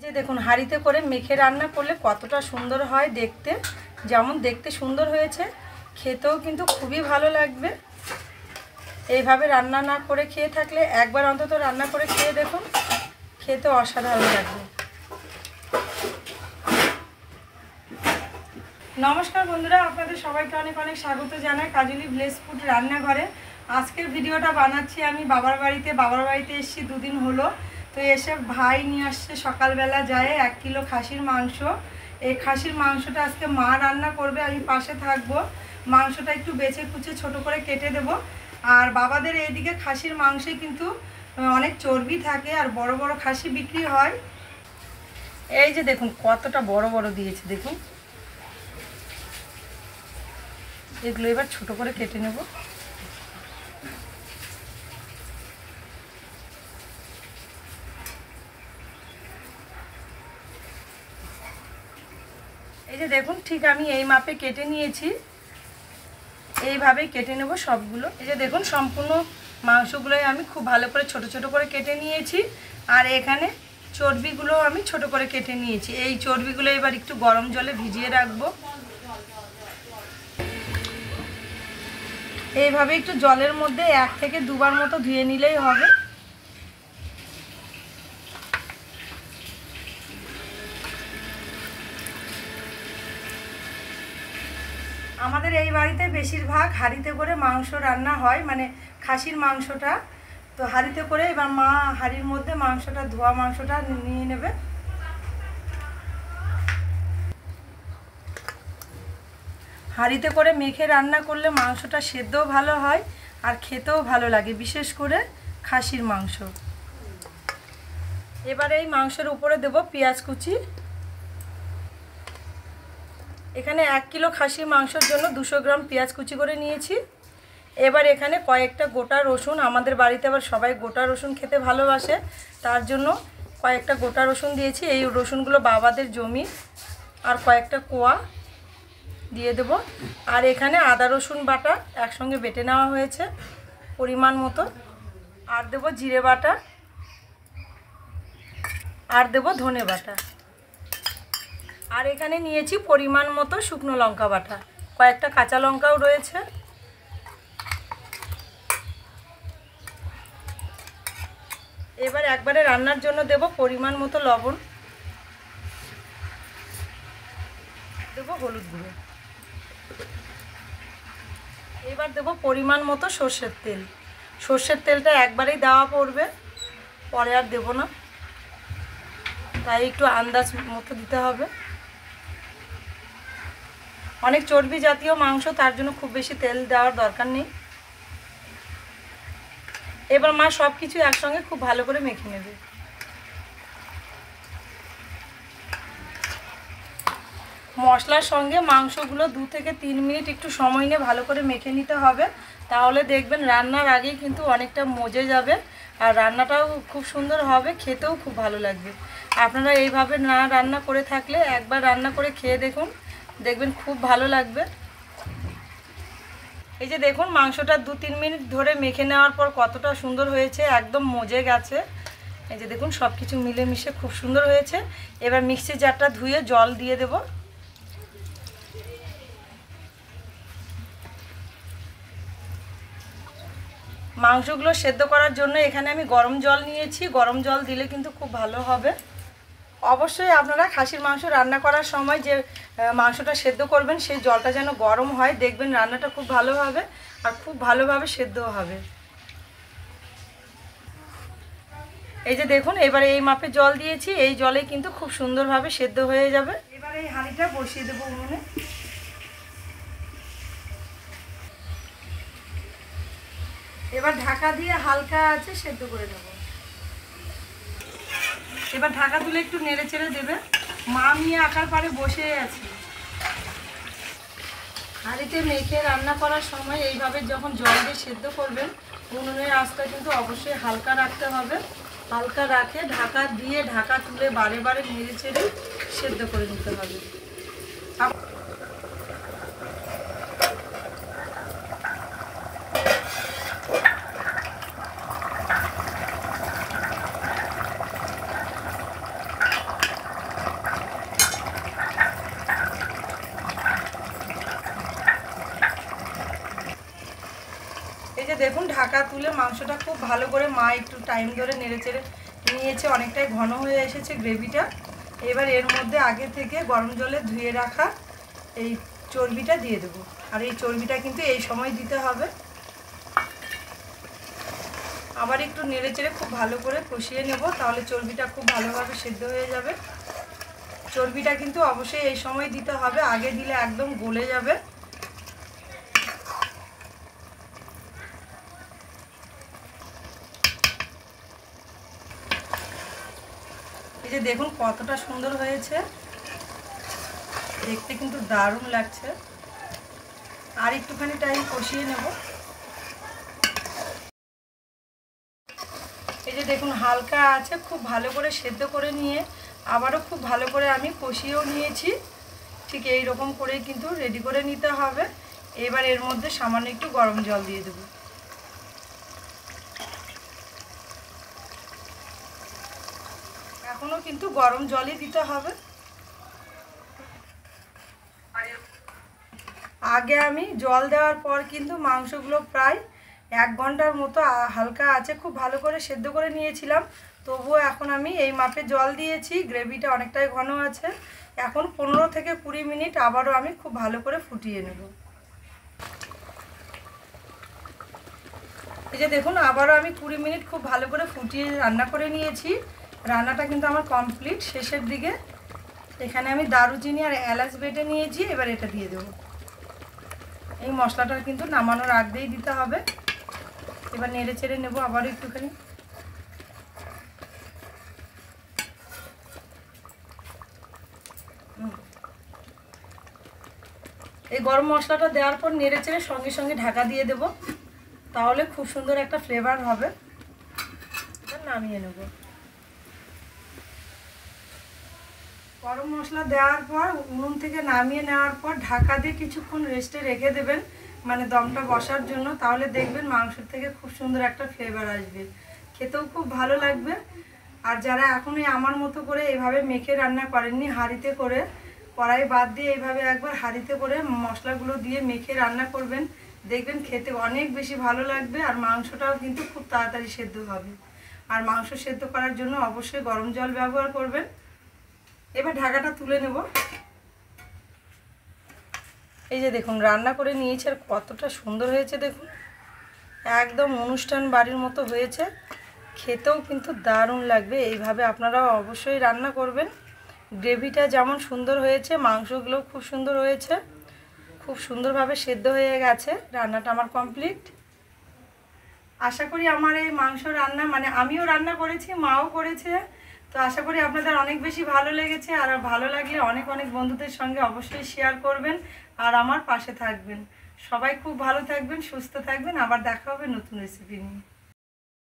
যে দেখুন হাঁড়িতে করে মেখে রান্না করলে কতটা সুন্দর হয় দেখতে। যেমন দেখতে সুন্দর হয়েছে, খেতেও কিন্তু খুবই ভালো লাগবে। এইভাবে রান্না না করে খেয়ে থাকলে একবার অন্তত রান্না করে খেয়ে দেখুন, খেতে অসাধারণ লাগবে। নমস্কার বন্ধুরা, আপনাদের সবাইকে অনেক অনেক স্বাগত জানাই কাজলি ভিলেজ ফুড রান্নাঘরে। আজকের ভিডিওটা বানাচ্ছি আমি বাবার বাড়িতে এসেছি 2 দিন হলো। তো এসে ভাই নিয়ে আসছে সকালবেলা যায় 1 কিলো খাসির মাংস। এই খাসির মাংসটা আজকে মা রান্না করবে, আমি পাশে থাকবো। মাংসটা একটু বেছে কুচে ছোট করে কেটে দেব। আর বাবাদের এইদিকে খাসির মাংসে কিন্তু অনেক চর্বি থাকে আর বড় বড় খাসি বিক্রি হয়। এই যে দেখুন কতটা বড় বড় দিয়েছে দেখুন। এগুলো এবার ছোট করে কেটে নেব। এই যে দেখুন ঠিক আমি এই মাপে কেটে নিয়েছি, এইভাবেই কেটে নেব সবগুলো। এই যে দেখুন সম্পূর্ণ মাংসগুলোই আমি খুব ভালো করে ছোট ছোট করে কেটে নিয়েছি। আর এখানে চর্বিগুলো আমি ছোট করে কেটে নিয়েছি। এই চর্বিগুলো এবার একটু গরম জলে ভিজিয়ে রাখবো। এইভাবে একটু জলের মধ্যে 1 থেকে 2 বার মতো ধুয়ে নিলেই হবে। আমাদের এই বাড়িতে বেশিরভাগ হাঁড়িতে করে মাংস রান্না হয়, মানে খাসির মাংসটা। তো হাঁড়িতে করে এবার মা হাঁড়ির মধ্যে মাংসটা ধোয়া মাংসটা নিয়ে নেবে। হাঁড়িতে করে মেখে রান্না করলে মাংসটা সেদ্ধও ভালো হয় আর খেতেও ভালো লাগে, বিশেষ করে খাসির মাংস। এবার এই মাংসের উপরে দেব পেঁয়াজ কুচি। এখানে 1 কিলো খাসির মাংসের জন্য 200 গ্রাম পেঁয়াজ কুচি করে নিয়েছি। এবার এখানে কয়েকটা গোটা রসুন, আমাদের বাড়িতে আবার সবাই গোটা রসুন খেতে ভালোবাসে, তার জন্য কয়েকটা গোটা রসুন দিয়েছি। এই রসুনগুলো বাবাদের জমি। আর কয়েকটা কোয়া দিয়ে দেব। আর এখানে আদা রসুন বাটা একসঙ্গে বেটে নেওয়া হয়েছে পরিমাণ মতো। আর দেব জিরে বাটা, আর দেব ধনে বাটা। আর এখানে নিয়েছি পরিমাণ মতো শুকনো লঙ্কা বাটা, কয়েকটা কাঁচা লঙ্কাও রয়েছে। এবার একবারে রান্নার জন্য দেব পরিমাণ মতো লবণ, দেব হলুদ গুঁড়ো। এবার দেব পরিমাণ মতো সর্ষের তেল। সর্ষের তেলটা একবারেই দেওয়া পড়বে, পরে আর দেব না, তাই একটু আন্দাজ মতো দিতে হবে। অনেক চর্বি জাতীয় মাংস, তার জন্য খুব বেশি তেল দেওয়ার দরকার নেই। এবার মা সব কিছু একসঙ্গে খুব ভালো করে মেখে নেবে। মশলার সঙ্গে মাংসগুলো 2 থেকে 3 মিনিট একটু সময় নিয়ে ভালো করে মেখে নিতে হবে, তাহলে দেখবেন রান্নার আগেই কিন্তু অনেকটা মজে যাবে আর রান্নাটাও খুব সুন্দর হবে, খেতেও খুব ভালো লাগবে। আপনারা এইভাবে না রান্না করে থাকলে একবার রান্না করে খেয়ে দেখুন, দেখবেন খুব ভালো লাগবে। এই যে দেখুন মাংসটা 2-3 মিনিট ধরে মেখে নেওয়ার পর কতটা সুন্দর হয়েছে, একদম মজে গেছে। এই যে দেখুন সব কিছু মিলেমিশে খুব সুন্দর হয়েছে। এবার মিক্সি জারটা ধুয়ে জল দিয়ে দেব। মাংসগুলো সেদ্ধ করার জন্য এখানে আমি গরম জল নিয়েছি। গরম জল দিলে কিন্তু খুব ভালো হবে। অবশ্যই আপনারা খাসির মাংস রান্না করার সময় যে মাংসটা সেদ্ধ করবেন সেই জলটা যেন গরম হয়, দেখবেন রান্নাটা খুব ভালো হবে আর খুব ভালোভাবে সেদ্ধও হবে। এই যে দেখুন এবারে এই মাপে জল দিয়েছি, এই জলে কিন্তু খুব সুন্দরভাবে সেদ্ধ হয়ে যাবে। এবার এই হাঁড়িটা বসিয়ে দেবো উনুনে। এবার ঢাকা দিয়ে হালকা আছে সেদ্ধ করে নেব। এবার ঢাকা তুলে একটু নেড়ে চেড়ে দেবে। মা নিয়ে আকার পারে বসে আছে। হাঁড়িতে মেখে রান্না করার সময় এইভাবে যখন জল দিয়ে সেদ্ধ করবেন, উনুনের আঁচটা কিন্তু অবশ্যই হালকা রাখতে হবে। হালকা রাখে ঢাকা দিয়ে ঢাকা তুলে বারে বারে নেড়ে চেড়ে সেদ্ধ করে নিতে হবে। ঢাকা তুলে মাংসটা খুব ভালো করে মা একটু টাইম ধরে নেড়েচেড়ে নিয়েছে, অনেকটাই ঘন হয়ে এসেছে গ্রেভিটা। এবার এর মধ্যে আগে থেকে গরম জলে ধুয়ে রাখা এই চর্বিটা দিয়ে দেবো। আর এই চর্বিটা কিন্তু এই সময় দিতে হবে। আবার একটু নেড়েচেড়ে খুব ভালো করে কষিয়ে নেব, তাহলে চর্বিটা খুব ভালোভাবে সেদ্ধ হয়ে যাবে। চর্বিটা কিন্তু অবশ্যই এই সময় দিতে হবে, আগে দিলে একদম গলে যাবে। এই যে দেখুন কতটা সুন্দর হয়েছে, দেখতে কিন্তু দারুণ লাগছে। আর একটুখানি টাইম কষিয়ে নেব। এই যে দেখুন হালকা আছে, খুব ভালো করে সেদ্ধ করে নিয়ে আবারও খুব ভালো করে আমি কষিয়েও নিয়েছি। ঠিক এই রকম করেই কিন্তু রেডি করে নিতে হবে। এবার এর মধ্যে সামান্য একটু গরম জল দিয়ে দেব। এখনও কিন্তু গরম জলই দিতে হবে। আগে আমি জল দেওয়ার পর কিন্তু মাংসগুলো প্রায় 1 ঘন্টার মতো হালকা আছে খুব ভালো করে সেদ্ধ করে নিয়েছিলাম। তবুও এখন আমি এই মাপে জল দিয়েছি, গ্রেভিটা অনেকটাই ঘন আছে। এখন 15 থেকে 20 মিনিট আবারও আমি খুব ভালো করে ফুটিয়ে নেব। এই যে দেখুন আবারও আমি 20 মিনিট খুব ভালো করে ফুটিয়ে রান্না করে নিয়েছি। রান্নাটা কিন্তু আমার কমপ্লিট, শেষের দিকে। এখানে আমি দারুচিনি আর এলাচ বেটে নিয়েছি, এবার এটা দিয়ে দেবো। এই মশলাটা কিন্তু নামানোর আগেই দিতে হবে। এবার নেড়ে চেড়ে নেবো আবারও একটুখানি। এই গরম মশলাটা দেওয়ার পর নেড়ে চেড়ে সঙ্গে সঙ্গে ঢাকা দিয়ে দেব, তাহলে খুব সুন্দর একটা ফ্লেভার হবে। নামিয়ে নেব। গরম মশলা দেওয়ার পর উনুন থেকে নামিয়ে নেওয়ার পর ঢাকা দিয়ে কিছুক্ষণ রেস্টে রেখে দেবেন, মানে দমটা বসার জন্য। তাহলে দেখবেন মাংসের থেকে খুব সুন্দর একটা ফ্লেভার আসবে, খেতেও খুব ভালো লাগবে। আর যারা এখনই আমার মতো করে এইভাবে মেখে রান্না করেননি, হাঁড়িতে করে কড়াই বাদ দিয়ে এইভাবে একবার হাঁড়িতে করে মশলাগুলো দিয়ে মেখে রান্না করবেন, দেখবেন খেতে অনেক বেশি ভালো লাগবে। আর মাংসটাও কিন্তু খুব তাড়াতাড়ি সেদ্ধ হবে। আর মাংস সেদ্ধ করার জন্য অবশ্যই গরম জল ব্যবহার করবেন। এবার ঢাকাটা তুলে নেব। এই যে দেখুন রান্না করে নিয়েছি, আর কতটা সুন্দর হয়েছে দেখুন, একদম অনুষ্ঠান বাড়ির মতো হয়েছে। খেতেও কিন্তু দারুণ লাগবে। এইভাবে আপনারাও অবশ্যই রান্না করবেন। গ্রেভিটা যেমন সুন্দর হয়েছে, মাংসগুলোও খুব সুন্দর হয়েছে, খুব সুন্দরভাবে সেদ্ধ হয়ে গেছে। রান্নাটা আমার কমপ্লিট। আশা করি আমার এই মাংস রান্না, মানে আমিও রান্না করেছি, মাও করেছে, তো আশা করি আপনাদের অনেক বেশি ভালো লেগেছে। আর ভালো লাগলে অনেক অনেক বন্ধুদের সঙ্গে অবশ্যই শেয়ার করবেন আর আমার পাশে থাকবেন। সবাই খুব ভালো থাকবেন, সুস্থ থাকবেন। আবার দেখা হবে নতুন রেসিপি নিয়ে।